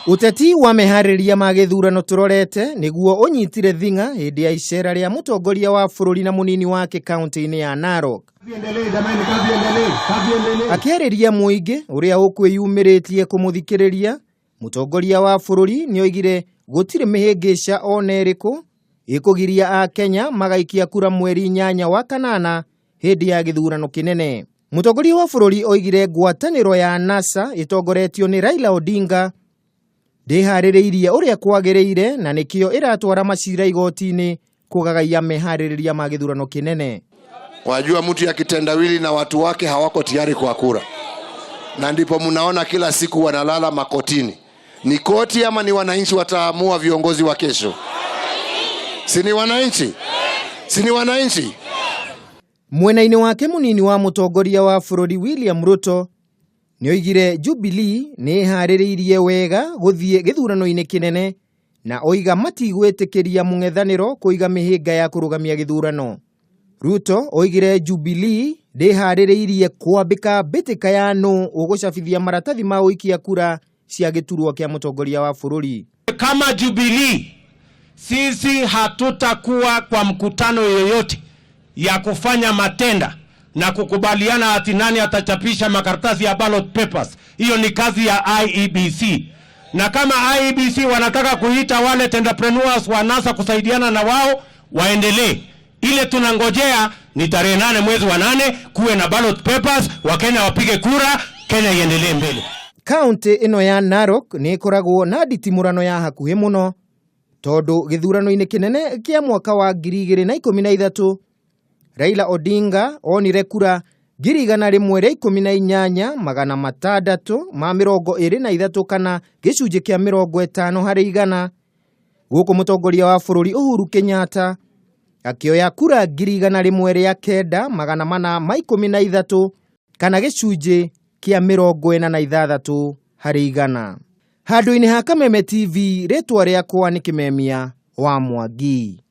Uteti wa meharĩria ma gĩthurano tũrorete nĩguo ũnyitire thinga hĩndĩ ya icera rĩa mũtongoria wa bũrũri na mũnini wake kaunti-inĩ ya Narok. Akĩarĩria mũingĩ ũrĩa ũkwĩyumĩrĩtie kũmũthikĩrĩria, mũtongoria wa bũrũri nĩoigire gũtirĩ mĩhĩngĩca ona ĩrĩkũ ĩkũgiria Akenya magaikia kura mweri 8 wa kanana hĩndĩ ya gĩthurano kĩnene. Mũtongoria wa bũrũri oigire ngwatanĩro ya NASA ĩtongoretio nĩ Raila Odinga ndĩharĩrĩirie ũrĩa kwagĩrĩire na nĩkĩo ĩratwara macira igoti-inĩ kũgagaia meharĩrĩria ma gĩthurano kĩnene. Wajua mtu ya kitendawili na watu wake hawako tayari kwa kura, na ndipo mnaona kila siku wanalala makotini. Ni koti ama ni wananchi wataamua viongozi wa kesho? Si ni wananchi? Si ni wananchi? Mwena-inĩ wake mũnini wa mũtongoria wa bũrũri William Ruto nĩoigire Jubilee nĩharĩrĩirie wega gũthiĩ gĩthurano-inĩ kĩnene na oiga matigwĩtĩkĩria mũng'ethanĩro kũiga mĩhĩnga ya kũrũgamia gĩthurano. Ruto oigire Jubilee ndĩharĩrĩirie kwambĩka mbĩtĩka ya nũ ũgũcabithia maratathi ma ũikia kura cia gĩturwa kĩa mũtongoria wa bũrũri. Kama Jubilee sisi hatutakuwa kwa mkutano yoyote ya kufanya matenda na kukubaliana ati nani atachapisha makaratasi ya ballot papers. Hiyo ni kazi ya IEBC. Na kama IEBC wanataka kuita wale entrepreneurs wa NASA kusaidiana na wao, waendelee. Ile tunangojea ni tarehe 8 mwezi wa 8 kuwe na ballot papers, Wakenya wapige kura, Kenya iendelee mbele. Kaunti ino ya Narok nĩ ĩkoragwo na nditimũrano ya hakuhĩ mũno tondũ gĩthurano-inĩ kĩnene kĩa mwaka wa 2013 Raila Odinga onire kura 118,623 kana gĩcunjĩ kĩa 50%. Gũkũ mũtongoria wa bũrũri Uhuru Kenyatta akĩoya kura 109,413 kana gĩcunjĩ kĩa 46%. Handũ-inĩ ha Kameme TV, rĩtwa rĩakwa nĩ Kĩmemia wa Mwangi.